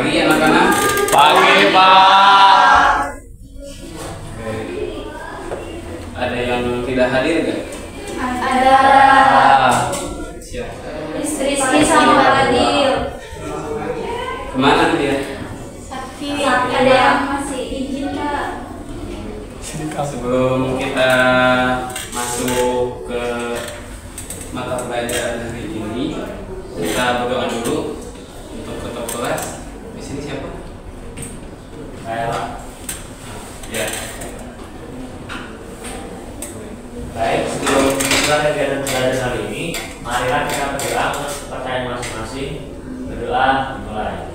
pagi anak-anak. Pagi, Pak. Ada yang tidak hadir nggak? Ada Siapa? Rizky sama Adil. Kemana dia? Sakit. Ada yang masih izin Kak. Sebelum kita masuk ke mata pelajaran hari ini, kita berdoa dulu untuk ketua kelas. Di sini siapa? Saya, Pak. Ya. Baik, sebelum kita kegiatan pelajaran hari ini, marilah kita berdoa untuk kepercayaan masing-masing. Berdoa dimulai.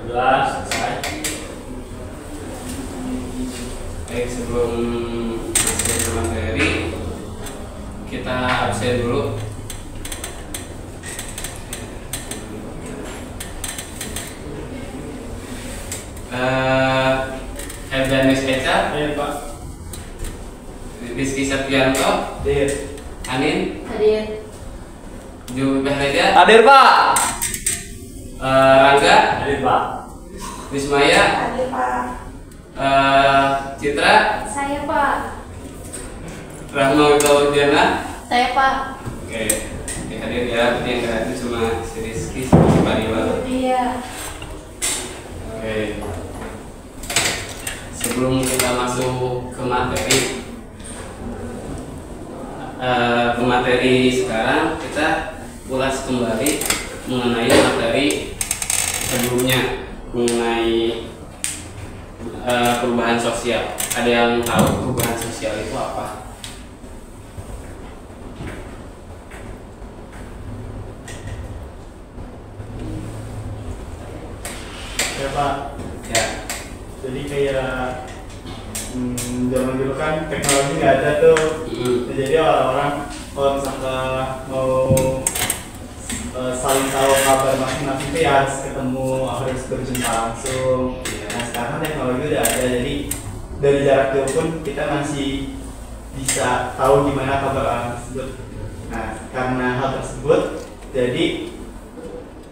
Berdoa selesai. Baik, sebelum masuk ke materi, kita absen dulu. Herdanis Eca, Hadir, Pak. Rizky Septianto, Hadir. Anin, Hadir. Ju Behreja, Hadir, Pak. Rangga, Hadir, Pak. Wismaya, Hadir Pak. Citra, Saya Pak. Rahma Witawardana. Saya Pak. Oke, hadir ya. Yang hadir cuma si Rizky sama si Pariwal. Iya. Oke. Sebelum kita masuk ke materi sekarang, kita ulas kembali mengenai materi sebelumnya mengenai perubahan sosial. Ada yang tahu perubahan sosial itu apa? Ya Pak, Ya. jadi kayak zaman dulu kan teknologi nggak ada tuh. Jadi orang-orang kalau misalkan mau saling tahu kabar masing-masing itu ya harus ketemu, harus berjumpa langsung. Nah sekarang teknologi udah ada, jadi dari jarak jauh pun kita masih bisa tahu gimana kabar orang tersebut. Nah karena hal tersebut, jadi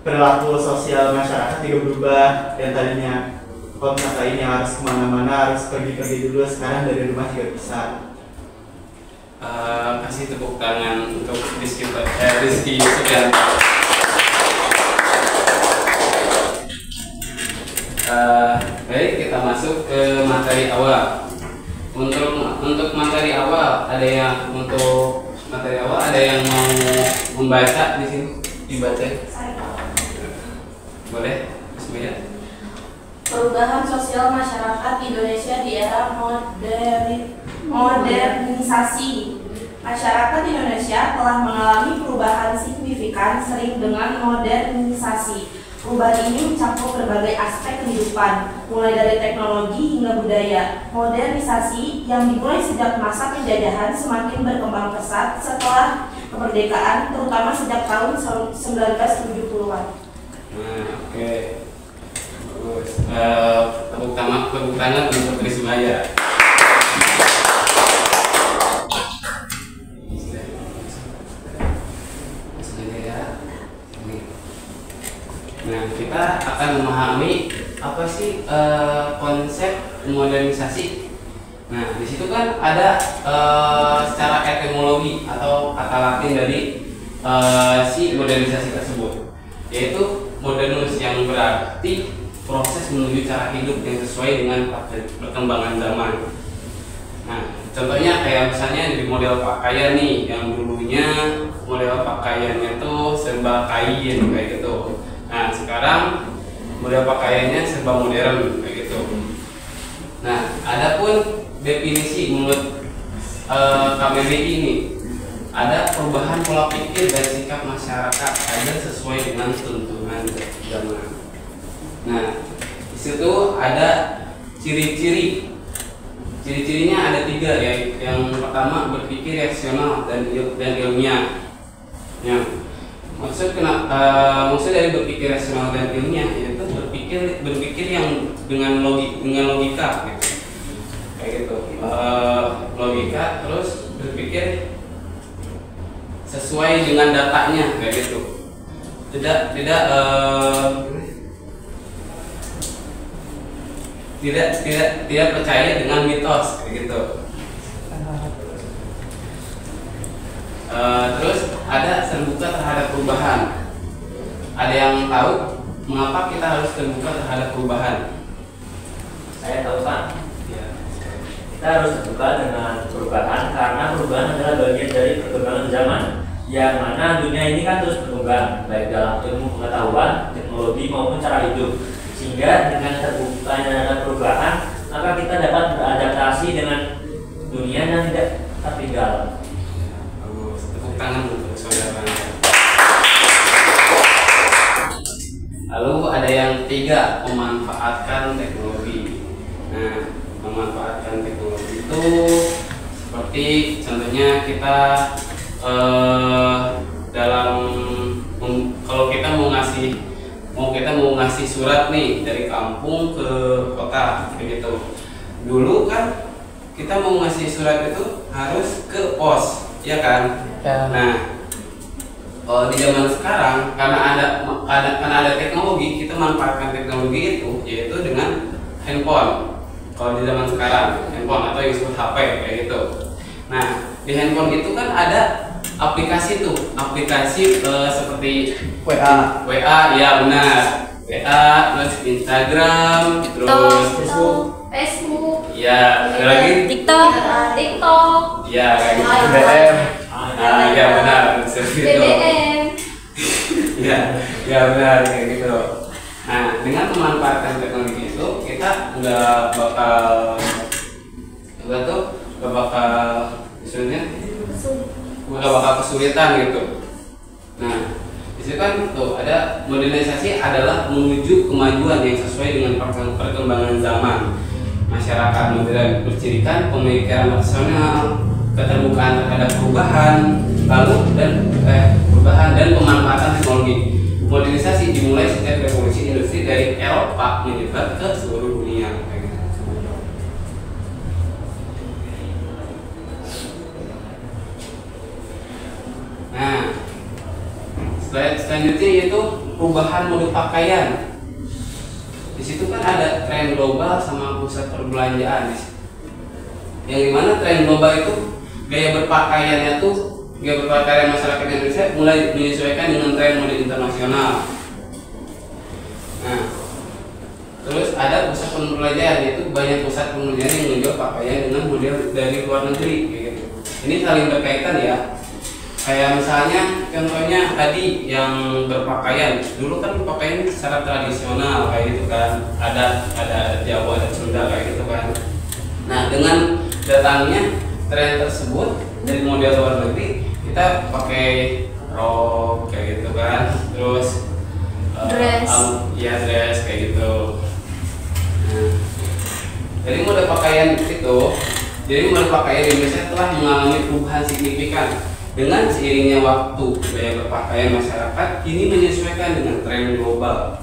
perilaku sosial masyarakat juga berubah. Yang tadinya kalau misalkan ini harus kemana-mana, harus pergi-pergi dulu, sekarang dari rumah juga bisa. Kasih tepuk tangan untuk Rizky Sugianto. Baik, kita masuk ke materi awal. Untuk materi awal ada yang mau membaca di sini, dibaca. Saya Pak. Boleh, Bismillah. Perubahan sosial masyarakat Indonesia di era modernisasi. Masyarakat Indonesia telah mengalami perubahan signifikan sering dengan modernisasi. Perubahan ini mencakup berbagai aspek kehidupan, mulai dari teknologi hingga budaya. Modernisasi yang dimulai sejak masa penjajahan semakin berkembang pesat setelah kemerdekaan, terutama sejak tahun 1970-an. Nah, oke. Bagus. Tepuk tangan untuk Wismaya. Nah, kita akan memahami apa sih konsep modernisasi. Nah, di situ kan ada secara etimologi atau kata Latin dari si modernisasi tersebut, yaitu modernus yang berarti proses menuju cara hidup yang sesuai dengan perkembangan zaman. Nah, contohnya kayak misalnya di model pakaian nih, yang dulunya model pakaiannya tuh serba kain kayak gitu. Nah, sekarang model pakaiannya serba modern kayak gitu. Nah, adapun definisi menurut KBBI ini, ada perubahan pola pikir dan sikap masyarakat agar sesuai dengan tuntunan zaman. Nah, di situ ada ciri-ciri. Ciri-cirinya ada 3 ya. Yang pertama berpikir rasional dan ilmiah. Ya. Maksud dari berpikir rasional dan ilmiah yaitu berpikir yang dengan logika gitu. Kayak gitu. Logika terus berpikir sesuai dengan datanya kayak gitu. tidak percaya dengan mitos kayak gitu. Terus ada terbuka terhadap perubahan. Ada yang tahu mengapa kita harus terbuka terhadap perubahan? Saya tahu Pak. Ya. Kita harus terbuka dengan perubahan karena perubahan adalah bagian dari perkembangan zaman, yang mana dunia ini kan terus berkembang baik dalam ilmu pengetahuan, teknologi maupun cara hidup. Sehingga dengan terbukanya ada perubahan, maka kita dapat beradaptasi dengan dunia dan tidak tertinggal. Bagus. Tepuk tangan untuk saudara. Lalu ada yang ketiga, memanfaatkan teknologi. Nah, memanfaatkan teknologi itu seperti contohnya kita kalau kita mau ngasih surat nih dari kampung ke kota begitu. Dulu kan kita mau ngasih surat itu harus ke pos, ya kan? Ya. Nah, kalau di zaman sekarang karena ada teknologi, kita manfaatkan teknologi itu yaitu dengan handphone. Kalau di zaman sekarang handphone atau yang disebut HP kayak gitu. Nah, di handphone itu kan ada aplikasi seperti WA. Ya benar, WA, terus Instagram, terus Facebook, ya ada lagi, TikTok, ya kayak gitu. BBM. Ya benar, seperti itu. BBM. Ya benar kayak gitu. Nah, dengan memanfaatkan teknologi itu kita nggak bakal kesulitan gitu. Nah, di situ kan tuh ada modernisasi adalah menuju kemajuan yang sesuai dengan perkembangan zaman. Masyarakat modern bercirikan pemikiran rasional, keterbukaan terhadap perubahan dan pemanfaatan teknologi. Modernisasi dimulai sejak revolusi industri dari Eropa menyebar ke seluruh dunia. Nah, selanjutnya yaitu perubahan mode pakaian. Di situ kan ada tren global sama pusat perbelanjaan. Yang dimana tren global itu gaya berpakaian masyarakat Indonesia mulai menyesuaikan dengan tren mode internasional. Nah, terus ada pusat perbelanjaan, yaitu banyak pusat perbelanjaan yang menjual pakaian dengan model dari luar negeri gitu. Ini saling berkaitan ya. Kayak misalnya contohnya tadi yang berpakaian, dulu kan pakaian secara tradisional kayak gitu kan, ada Jawa, ada Sunda kayak gitu kan. Nah, dengan datangnya tren tersebut dari model luar negeri, kita pakai rok kayak gitu kan, terus Dress. Dress kayak gitu. Nah, jadi mode pakaian Indonesia telah mengalami perubahan signifikan. Dengan seiringnya waktu, gaya berpakaian masyarakat kini menyesuaikan dengan tren global.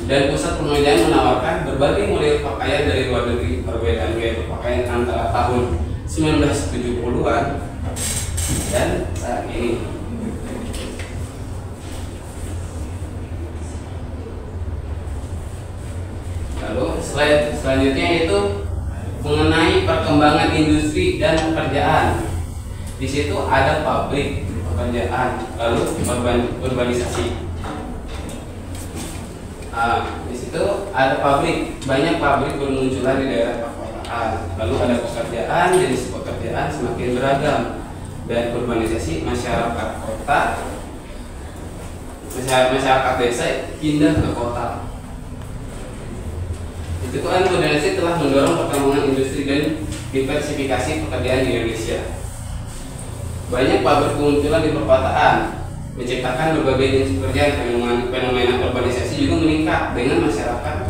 Dan pusat perbelanjaan menawarkan berbagai model pakaian dari luar negeri. Perbedaan gaya berpakaian antara tahun 1970-an dan saat ini. Lalu selanjutnya itu mengenai perkembangan industri dan pekerjaan. Di situ ada pabrik, pekerjaan, lalu urbanisasi. Di situ ada pabrik, banyak pabrik bermunculan di daerah perkotaan. Lalu ada pekerjaan, jenis pekerjaan semakin beragam, dan urbanisasi masyarakat kota, masyarakat desa pindah ke kota. Itu kan modernisasi telah mendorong perkembangan industri dan diversifikasi pekerjaan di Indonesia. Banyak pabrik bermunculan di perkotaan, menciptakan berbagai jenis pekerjaan. Fenomena urbanisasi juga meningkat dengan masyarakat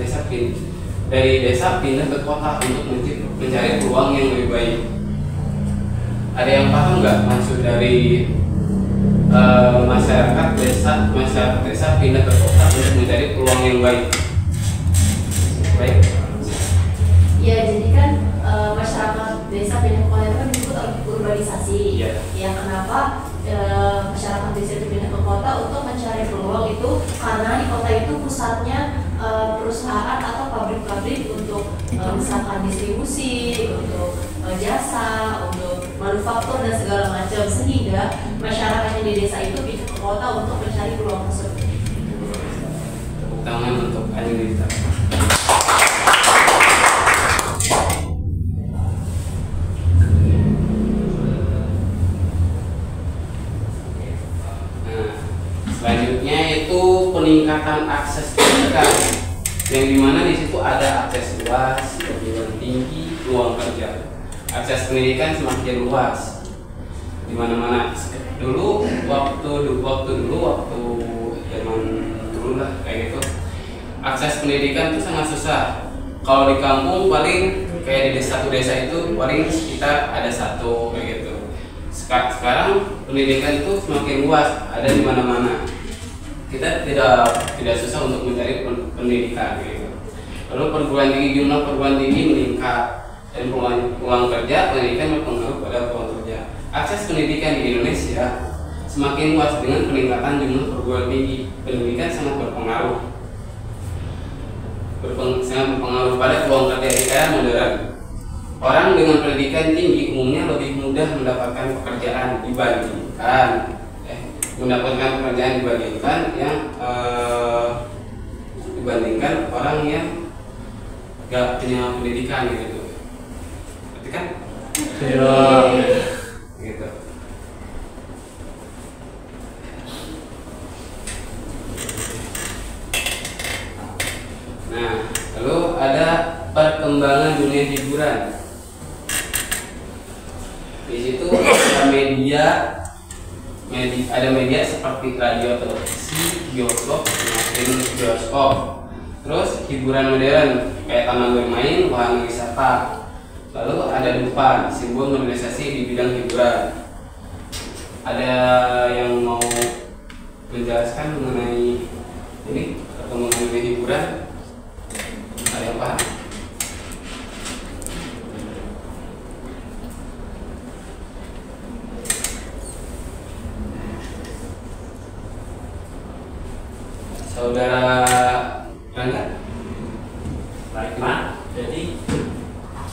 dari desa pindah ke kota untuk mencari peluang yang lebih baik. Ada yang paham nggak maksud dari masyarakat desa pindah ke kota untuk mencari peluang yang baik? Ya, jadi kan masyarakat desa pindah ke kota itu kan disebut urbanisasi. Iya. Ya, kenapa masyarakat desa itu pindah ke kota untuk mencari peluang itu karena di kota itu pusatnya perusahaan atau pabrik-pabrik untuk misalkan distribusi, untuk jasa, untuk manufaktur dan segala macam, sehingga masyarakatnya di desa itu pindah ke kota untuk mencari peluang tersebut. Tepuk tangan untuk Anindita. Selanjutnya itu peningkatan akses pendidikan, yang dimana di situ ada akses luas, perguruan tinggi, peluang kerja. Akses pendidikan semakin luas di mana-mana. Dulu waktu zaman dulu lah kayak gitu, akses pendidikan itu sangat susah. Kalau di kampung paling kayak di satu desa itu paling sekitar ada satu kayak gitu. Sekarang pendidikan itu semakin luas, ada di mana-mana. Kita tidak susah untuk mencari pendidikan gitu. Lalu jumlah perguruan tinggi meningkat, dan peluang kerja pendidikan berpengaruh pada peluang kerja. Akses pendidikan di Indonesia semakin luas dengan peningkatan jumlah perguruan tinggi. Pendidikan sangat berpengaruh pada peluang kerja di era modern. Orang dengan pendidikan tinggi umumnya lebih mudah mendapatkan pekerjaan dibandingkan orang yang gak punya pendidikan gitu. Berarti kan? Iya. Gitu. Nah, lalu ada perkembangan dunia hiburan. Di situ ada media seperti radio, televisi, bioskop, terus hiburan modern kayak taman bermain, wahana wisata. Lalu ada Dupan, simbol modernisasi di bidang hiburan. Ada yang mau menjelaskan mengenai ini perkembangan dunia hiburan? Ada apa? Saudara Rangga? Baik Pak, jadi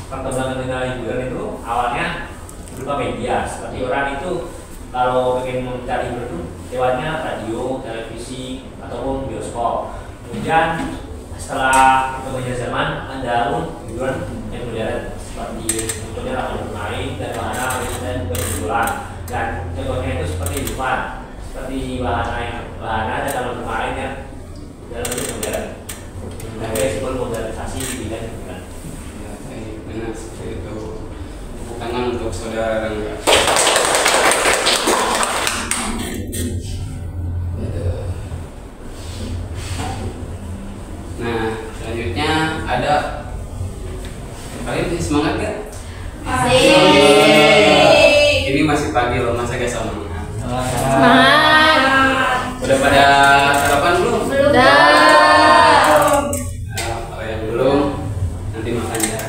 perkembangan dunia hiburan itu awalnya berupa media. Seperti orang itu kalau ingin mencari hiburan lewatnya radio, televisi, ataupun bioskop. Kemudian setelah berkembangnya zaman ada hiburan yang modern seperti contohnya taman bermain dan wahana dan berjualan. Dan contohnya itu seperti Dupan, seperti wahana dan taman bermain yang dalam bentuk modern. Sebagai simbol modernisasi di bidang hiburan. Ya, benar seperti itu. Tepuk tangan untuk saudara Rangga. Nah, selanjutnya ada, kalian masih semangat gak? Ini masih pagi loh, masa gak semangat? Semangat. Udah pada sarapan belum? Belum. Kalau yang belum, nanti makan ya.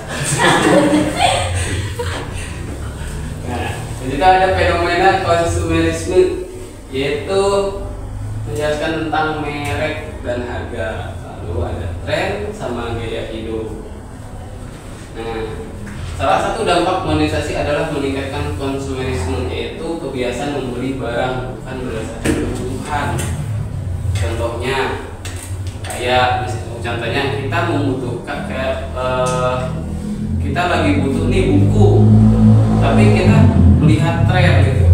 Nah, dan juga ada fenomena konsumerisme, yaitu menjelaskan tentang merek dan harga. Lalu ada tren sama gaya hidup. Nah, salah satu dampak modernisasi adalah meningkatkan konsumerisme, yaitu kebiasaan membeli barang bukan berdasarkan kebutuhan. Contohnya kita membutuhkan kita lagi butuh nih buku, tapi kita melihat tren gitu,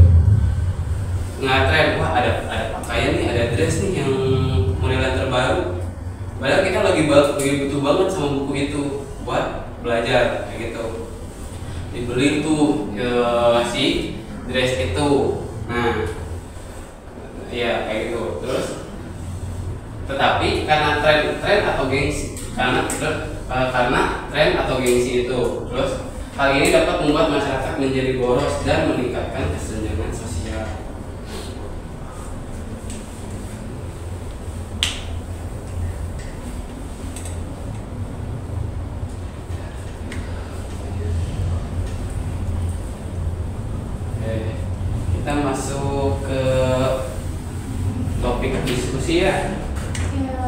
tren, wah ada pakaian nih, ada dress nih yang modelan terbaru, padahal kita lagi butuh banget sama buku itu buat belajar kayak gitu. Dibeli tuh si dress itu, nah iya kayak gitu. Terus tetapi karena tren atau gengsi, karena tren atau gengsi itu, terus hal ini dapat membuat masyarakat menjadi boros dan meningkatkan kesenjangan sosial. Kita masuk ke topik diskusi ya.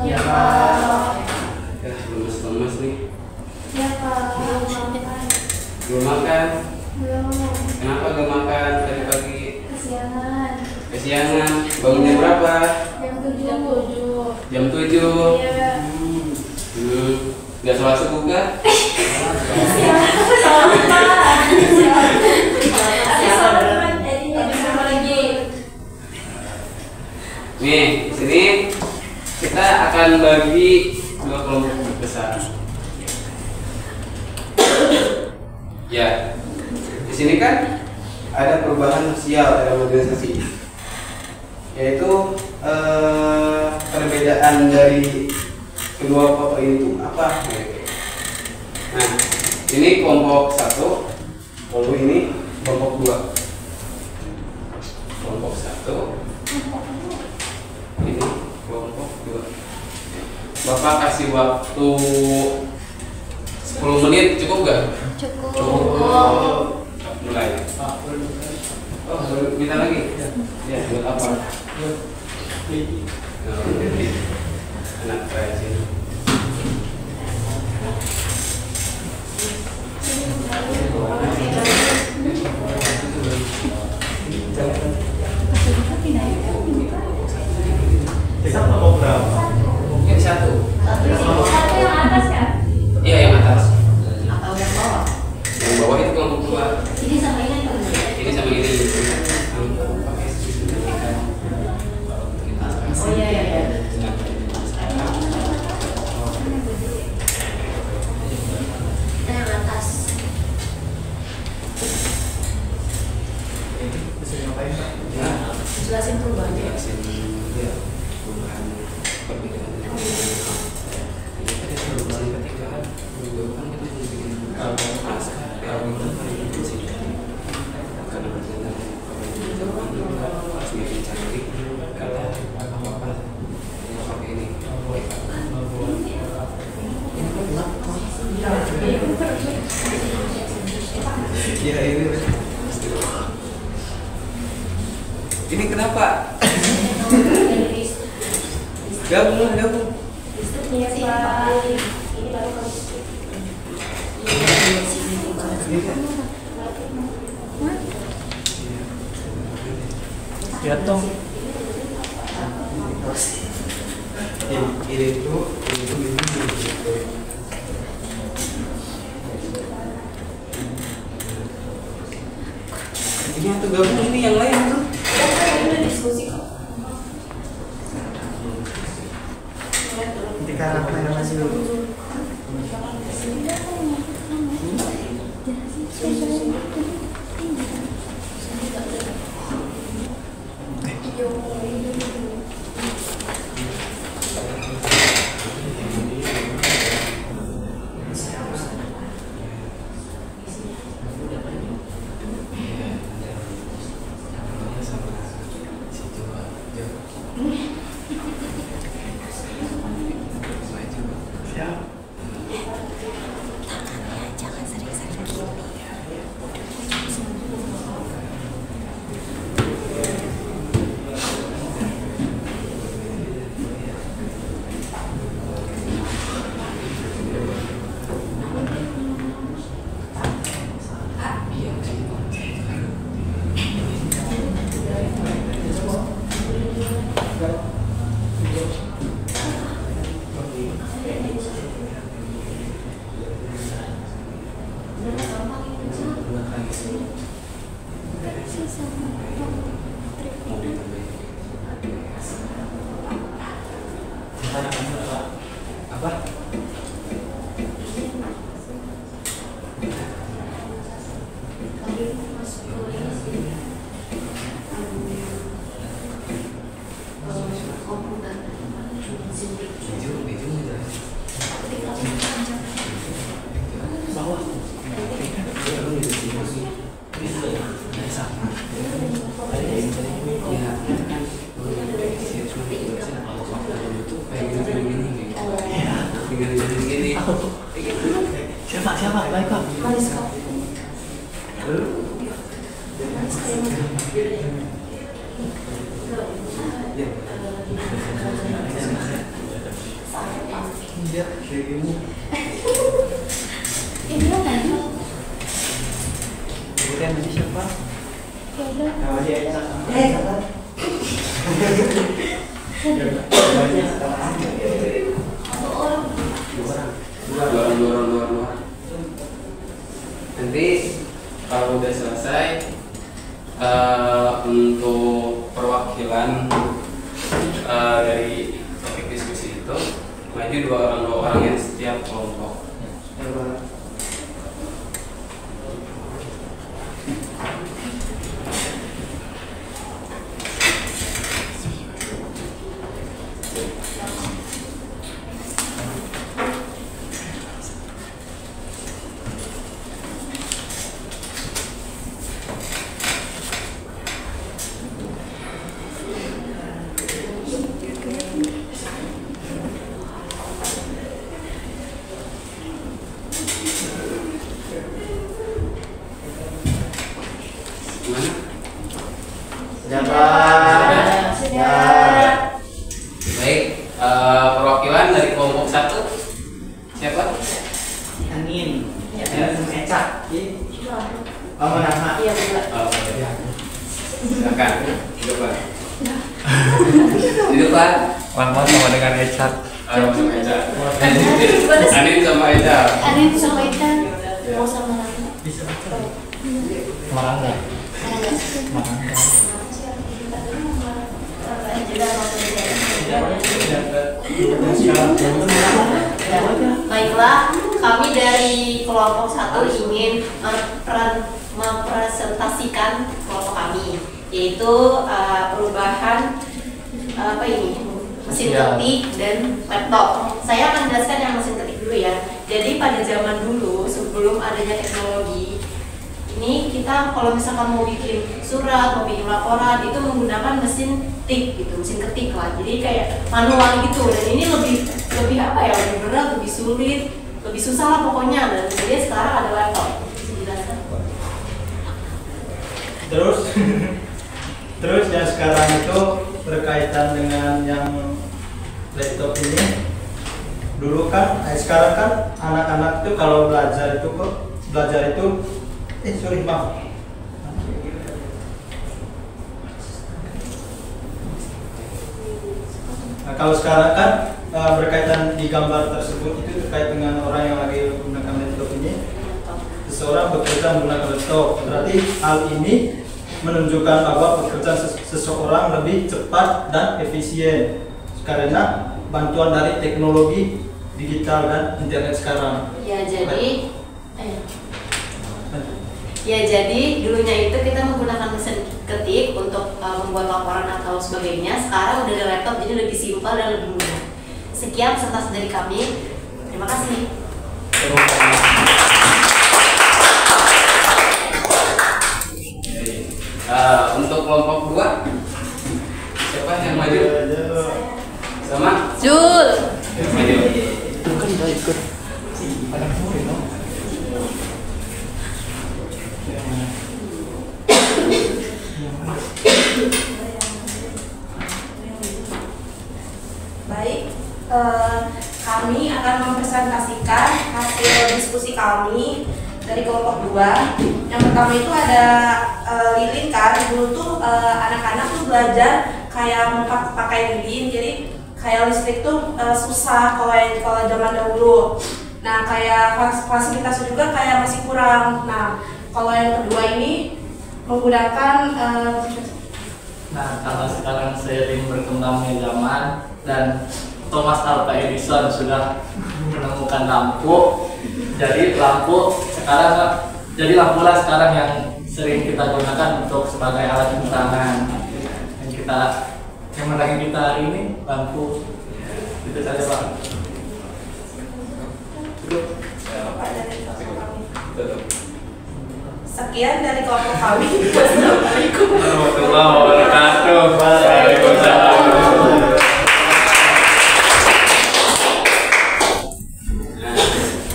Ya Pak. Ya, lemes-lemes nih. Ya Pak. Belum makan. Belum. Kenapa gak makan tadi pagi? Kesiangan. Kesiangan. Bangunnya berapa? Jam 7. Jam 7. Iya. Gak sholat subuh kah? Nih, di sini kita akan bagi dua kelompok besar. Ya, di sini kan ada perubahan sosial dalam organisasi, yaitu perbedaan dari kedua kelompok itu apa? Nah, ini kelompok 1, lalu ini kelompok 2. Kelompok 1, ini kelompok 2. Bapak kasih waktu 10 menit, cukup gak? Cukup. Mulai. Oh, minta lagi? Ya, buat apa? Anak saya sini. Kita mau berapa? Ini 1. Satu yang atas ya? Iya, yang atas. Atau yang bawah? Yang bawah itu kelompok 2. Ini sama ini atau Ini sama ini. Oh iya iya iya. Kita yang atas. Bisa ngapain Pak? Ya, Jelasin perubahannya. jelasin ya perubahan perbedaan. Ini ada perubahan ketika perubahan kita bikin naskah ya itu sih. Karena berkaitan harus bikin cantik kata apa pakai ini. Ya ini kenapa? Gabung. Iya Pak. Ini baru kamu. Ya toh. Ini tuh ini tuh gabung ini yang lain tuh. Udah diskusi kok. Nanti karakternya masih dulu. Apa? Siapa? Baik Pak. Mariska. Ya. dia dirimu. Ini apa? Kemudian nanti siapa? Udah. Nama dia Esa. Satu orang. Dua orang. Nanti kalau udah selesai untuk perwakilan dari topik diskusi itu maju dua orang yang setiap kelompok. Sudah. Baik, perwakilan dari kelompok 1 siapa? Anin. Ya. Eca. Oh, nama. Iya betul. Silakan. Hidup Pak. Mahmud sama dengan Ecat. Sama Eca. Anin sama Eca. Ada yang sama Ita. Mau sama Rangga. Bisa. Marangga. Marangga. Baiklah, kami dari kelompok 1 ingin mempresentasikan kelompok kami, yaitu perubahan mesin ketik dan laptop. Saya akan jelaskan yang mesin ketik dulu ya. Jadi pada zaman dulu sebelum adanya teknologi ini, kita kalau misalkan mau bikin surat, mau bikin laporan itu menggunakan mesin tik gitu, mesin ketik lah. Jadi kayak manual gitu, dan ini lebih apa ya, lebih berat, lebih sulit, lebih susah lah pokoknya. Dan kemudian sekarang ada laptop. Bisa dijelaskan? Terus yang sekarang itu berkaitan dengan yang laptop ini. Dulu kan, sekarang kan anak-anak itu kalau belajar itu Nah, kalau sekarang kan berkaitan di gambar tersebut itu terkait dengan orang yang lagi menggunakan laptop ini. Seseorang bekerja menggunakan laptop, berarti hal ini menunjukkan bahwa pekerjaan seseorang lebih cepat dan efisien karena bantuan dari teknologi digital dan internet sekarang. Ya jadi dulunya itu kita menggunakan mesin ketik untuk membuat laporan atau sebagainya. Sekarang udah ada laptop, jadi lebih simpel dan lebih mudah. Sekian presentasi dari kami. Terima kasih. Untuk kelompok 2 siapa yang maju? Sama? Jul. Maju. Kan udah ikut. Ada murid dong. Baik, kami akan mempresentasikan hasil diskusi kami dari kelompok 2. Yang pertama itu ada lilin kan, dulu tuh anak-anak tuh belajar kayak pakai lilin, jadi kayak listrik tuh susah kalau zaman dahulu. Nah kayak fasilitasnya juga kayak masih kurang. Nah kalau yang kedua ini menggunakan Nah, karena sekarang seiring berkembangnya zaman dan Thomas Alva Edison sudah menemukan lampu, jadi lampu lah sekarang yang sering kita gunakan untuk sebagai alat penerangan. Yang menerangi kita hari ini lampu. Itu saja Pak. sekian dari kelompok kami. Wassalamualaikum warahmatullahi wabarakatuh. Waalaikumsalam.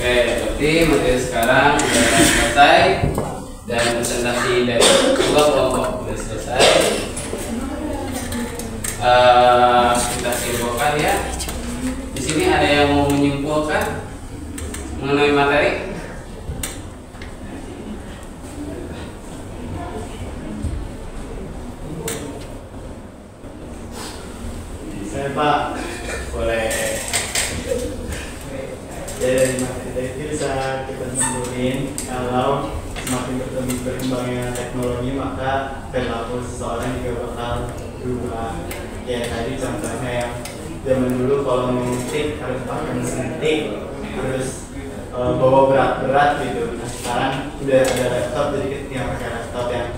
Oke, berarti materi sekarang sudah selesai dan presentasi dari kedua kelompok sudah selesai. Kita simpulkan ya. Di sini ada yang mau menyimpulkan mengenai materi? Saya Pak, boleh. Ya dari materi itu bisa kita simpulin kalau semakin berkembangnya teknologi maka perilaku seseorang juga bakal berubah. Ya tadi contohnya yang zaman dulu kalau mengetik harus pakai mesin ketik, terus bawa berat-berat gitu. Nah sekarang udah ada laptop, jadi kita pakai laptop yang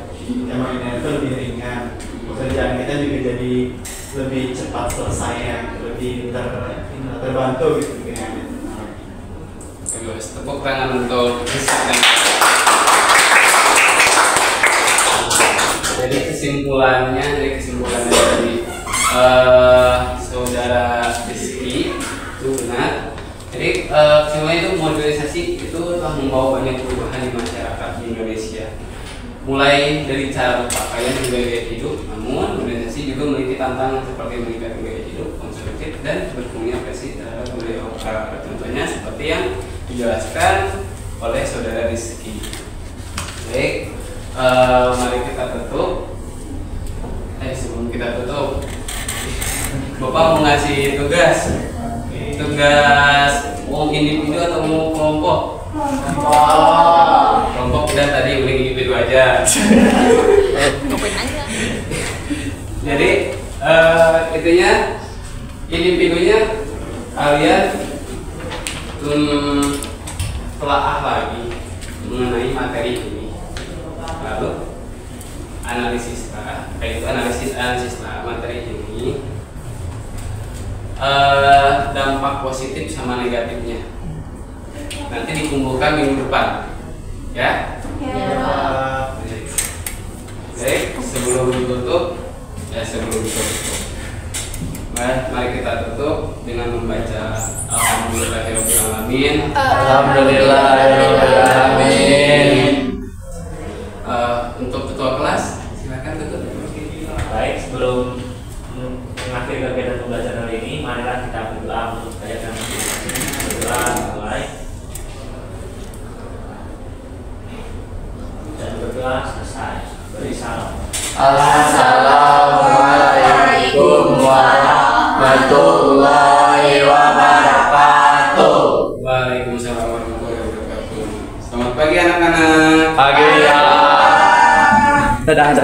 mainnya itu lebih ringan. Pekerjaan kita juga jadi lebih cepat selesainya, lebih terbantu gitu dengan Bagus, tepuk tangan untuk riset. Jadi kesimpulannya dari saudara Rizky itu benar. Jadi kesimpulannya itu modernisasi itu telah membawa banyak perubahan di masyarakat di Indonesia. Mulai dari cara berpakaian hingga gaya hidup, namun modernisasi juga memiliki tantangan seperti meningkatkan gaya hidup konsumtif dan berkomunikasi terhadap budaya lokal. Contohnya seperti yang dijelaskan oleh saudara Rizky. Baik, mari kita tutup. Sebelum kita tutup, Bapak mau ngasih tugas mau individu atau mau kelompok? Kelompok udah tadi, udah individu aja. Jadi itunya individunya kalian telaah lagi mengenai materi ini, lalu analisis materi ini, dampak positif sama negatifnya nanti dikumpulkan minggu depan, ya. Baik, sebelum ditutup, mari kita tutup dengan membaca Alhamdulillahirobbilalamin. Alhamdulillahirobbilalamin. Untuk ketua kelas, silakan tutup. Baik, sebelum mengakhiri kegiatan pembelajaran hari ini, marilah kita berdoa untuk kegiatan berdoa mulai dan berdoa selesai. Beri salam. Assalamualaikum warahmatullahi wabarakatuh. Waalaikumsalam warahmatullahi wabarakatuh. Selamat pagi anak-anak. Pagi ya. Dadah.